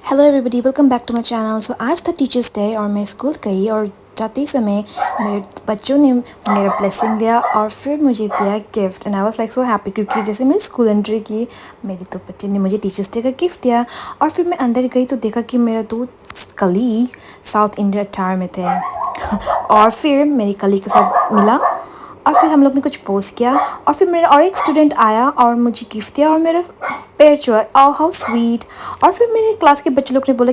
Hello everybody, welcome back to my channel. So आज था teachers day और मैं स्कूल गई और जाते समय मेरे बच्चों ने मेरा ब्लेसिंग दिया और फिर मुझे दिया gift and I was like so happy क्योंकि जैसे मैं स्कूल एंट्री की मेरे तो बच्चे ने मुझे टीचर्स डे का गिफ्ट दिया। और फिर मैं अंदर गई तो देखा कि मेरा दो कलीग साउथ इंडिया अटायर में थे और फिर मेरी कलीग के साथ मिला और फिर हम लोग ने कुछ पोस्ट किया और फिर मेरा और एक स्टूडेंट आया और मुझे गिफ्ट दिया और मेरा पैर छुआ। Oh how sweet. और फिर मेरे क्लास के बच्चे लोग ने बोला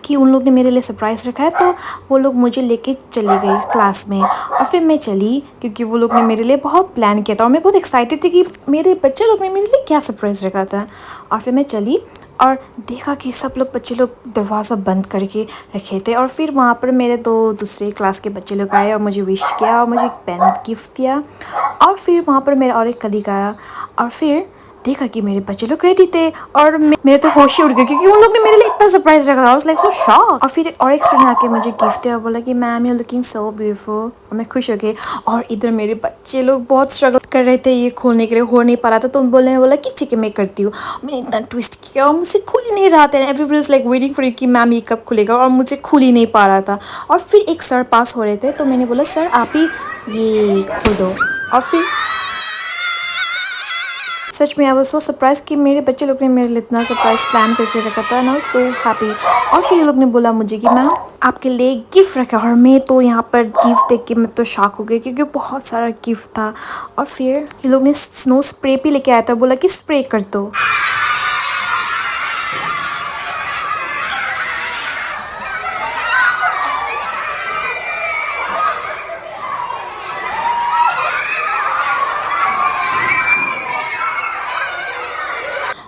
कि उन लोग ने मेरे लिए सरप्राइज़ रखा है, तो वो लोग मुझे लेके चले गए क्लास में और फिर मैं चली क्योंकि वो लोग ने मेरे लिए बहुत प्लान किया था और मैं बहुत एक्साइटेड थी कि मेरे बच्चे लोग ने मेरे लिए क्या सरप्राइज़ रखा था। और फिर मैं चली और देखा कि सब लोग बच्चे लोग दरवाज़ा बंद करके रखे थे और फिर वहाँ पर मेरे दो दूसरे क्लास के बच्चे लोग आए और मुझे विश किया और मुझे एक पेन गिफ्ट दिया। और फिर वहाँ पर मेरा और एक कलीग आया और फिर देखा कि मेरे बच्चे लोग रेडी थे और मेरे तो होश ही उड़ गए क्योंकि उन लोग ने मेरे लिए इतना सरप्राइज रखा था। I was like so shock. और फिर और एक स्टूडेंट आके मुझे गिफ्ट दिया और बोला कि ma'am you looking so beautiful और मैं खुश हो गई। और इधर मेरे बच्चे लोग बहुत स्ट्रगल कर रहे थे ये खोलने के लिए, हो नहीं पा रहा था, तो बोला कि ठीक है मैं करती हूँ। मैंने इतना ट्विस्ट किया और मुझसे खुल ही नहीं रहा था। Everybody was like waiting for कि मैम ये कब खुलेगा और मुझसे खुल ही नहीं पा रहा था। और फिर एक सर पास हो रहे थे तो मैंने बोला सर आप ही ये खोल दो। और फिर सच में आई वाज सो सरप्राइज कि मेरे बच्चे लोग ने मेरे लिए इतना सरप्राइज प्लान करके रखा था and I was so happy. और फिर ये लोग ने बोला मुझे कि मैम आपके लिए गिफ्ट रखा और मैं तो यहाँ पर गिफ्ट देख के मैं तो शॉक हो गई क्योंकि बहुत सारा गिफ्ट था। और फिर ये लोग ने स्नो स्प्रे भी लेके आया था, बोला कि स्प्रे कर दो।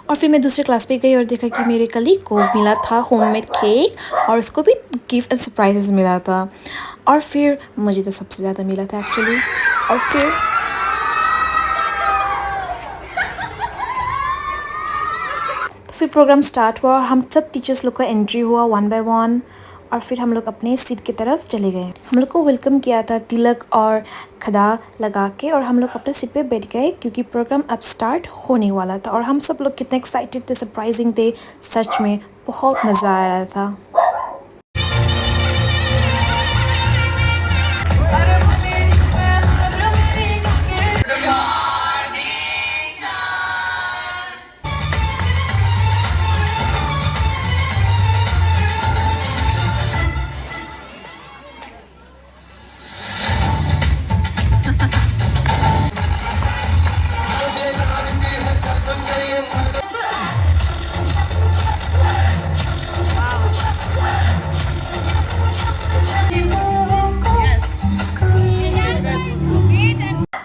और फिर मैं दूसरे क्लास पे गई और देखा कि मेरे कलीग को मिला था होममेड केक और उसको भी गिफ्ट एंड सरप्राइजेस मिला था। और फिर मुझे तो सबसे ज़्यादा मिला था एक्चुअली। और फिर प्रोग्राम स्टार्ट हुआ और हम सब टीचर्स लोग का एंट्री हुआ वन बाय वन और फिर हम लोग अपने सीट की तरफ चले गए। हम लोग को वेलकम किया था तिलक और खदा लगा के और हम लोग अपने सीट पे बैठ गए क्योंकि प्रोग्राम अब स्टार्ट होने वाला था। और हम सब लोग कितने एक्साइटेड थे, सरप्राइजिंग थे, सच में बहुत मज़ा आ रहा था।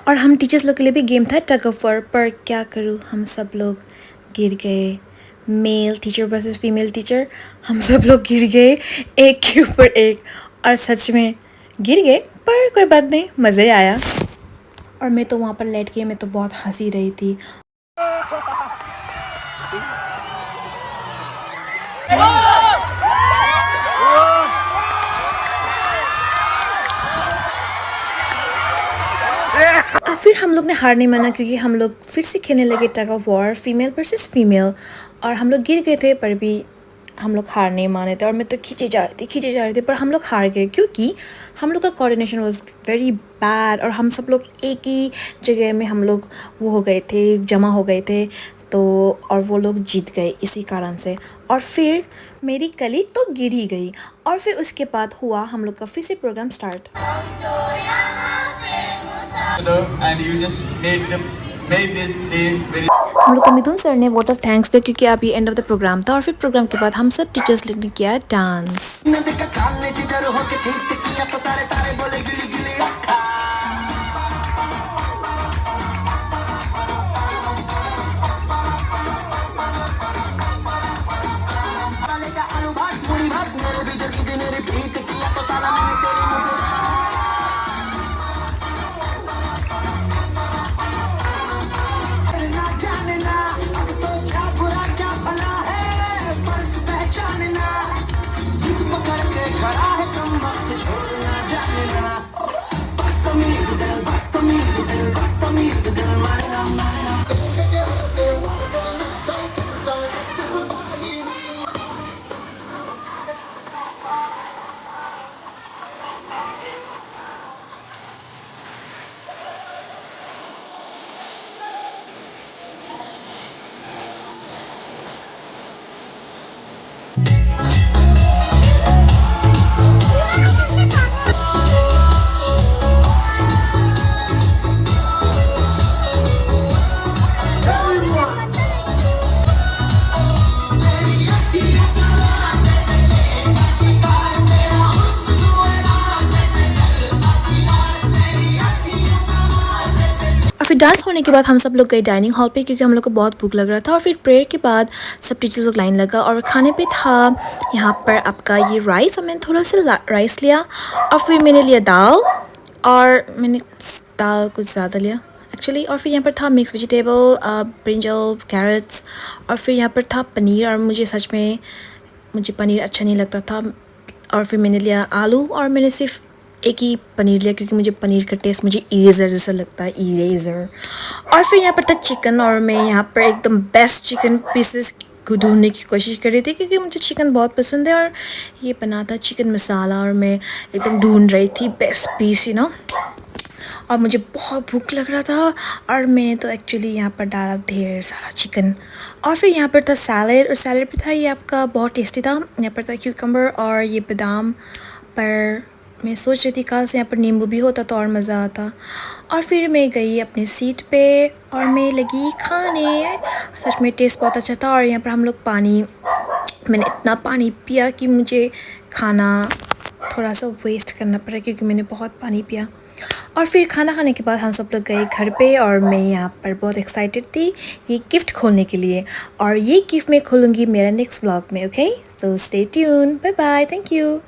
और हम टीचर्स लोग के लिए भी गेम था टग ऑफ वॉर, पर क्या करूँ हम सब लोग गिर गए। Male teacher versus female teacher, हम सब लोग गिर गए एक के ऊपर एक और सच में गिर गए, पर कोई बात नहीं, मज़े आया। और मैं तो वहाँ पर लेट गई, मैं तो बहुत हंसी रही थी। और फिर हम लोग ने हार नहीं माना क्योंकि हम लोग फिर से खेलने लगे tug of war female versus female. और हम लोग गिर गए थे पर भी हम लोग हार नहीं माने थे और मैं तो खींचे जा रहे थे पर हम लोग हार गए क्योंकि हम लोग का कोऑर्डिनेशन वाज वेरी बैड और हम सब लोग एक ही जगह में हम लोग वो हो गए थे, जमा हो गए थे, तो और वो लोग जीत गए इसी कारण से। और फिर मेरी कलीग तो गिर ही गई और फिर उसके बाद हुआ हम लोग का फिर से programme start. And you just made this day very. हम लोग को मिथुन सर ने वोट ऑफ थैंक्स दिया क्योंकि अब ये एंड ऑफ द प्रोग्राम था। और फिर प्रोग्राम के बाद हम सब टीचर्स लोग ने किया डांस। फिर डांस होने के बाद हम सब लोग गए डाइनिंग हॉल पे क्योंकि हम लोग को बहुत भूख लग रहा था। और फिर प्रेयर के बाद सब टीचर्स लोग लाइन लगा और खाने पे था यहाँ पर आपका ये राइस, और मैंने थोड़ा सा राइस लिया। और फिर मैंने लिया दाल, और मैंने दाल कुछ ज़्यादा लिया एक्चुअली। और फिर यहाँ पर था मिक्स वेजिटेबल, ब्रिंजल, कैरेट्स, और फिर यहाँ पर था पनीर। और मुझे सच में मुझे पनीर अच्छा नहीं लगता था। और फिर मैंने लिया आलू, और मैंने सिर्फ एक ही पनीर लिया क्योंकि मुझे पनीर का टेस्ट मुझे इरेज़र जैसा लगता है, इरेज़र। और फिर यहाँ पर था चिकन, और मैं यहाँ पर एकदम बेस्ट चिकन पीसेस को ढूंढने की कोशिश कर रही थी क्योंकि मुझे चिकन बहुत पसंद है। और ये बना था चिकन मसाला, और मैं एकदम ढूंढ रही थी बेस्ट पीस और मुझे बहुत भूख लग रहा था। और मैंने तो एक्चुअली यहाँ पर डाला ढेर सारा चिकन। और फिर यहाँ पर था सैलेड, और सैलेड भी था ये आपका बहुत टेस्टी था। यहाँ पर था क्यूकम्बर और ये बादाम, पर मैं सोच रही थी काश यहाँ पर नींबू भी होता तो और मज़ा आता। और फिर मैं गई अपने सीट पे और मैं लगी खाने। सच में टेस्ट बहुत अच्छा था। और यहाँ पर हम लोग मैंने इतना पानी पिया कि मुझे खाना थोड़ा सा वेस्ट करना पड़ा क्योंकि मैंने बहुत पानी पिया। और फिर खाना खाने के बाद हम सब लोग गए घर पे, और मैं यहाँ पर बहुत एक्साइटेड थी ये गिफ्ट खोलने के लिए। और ये गिफ्ट मैं खोलूँगी मेरा नेक्स्ट व्लॉग में। Okay, so stay tune, bye bye, thank you.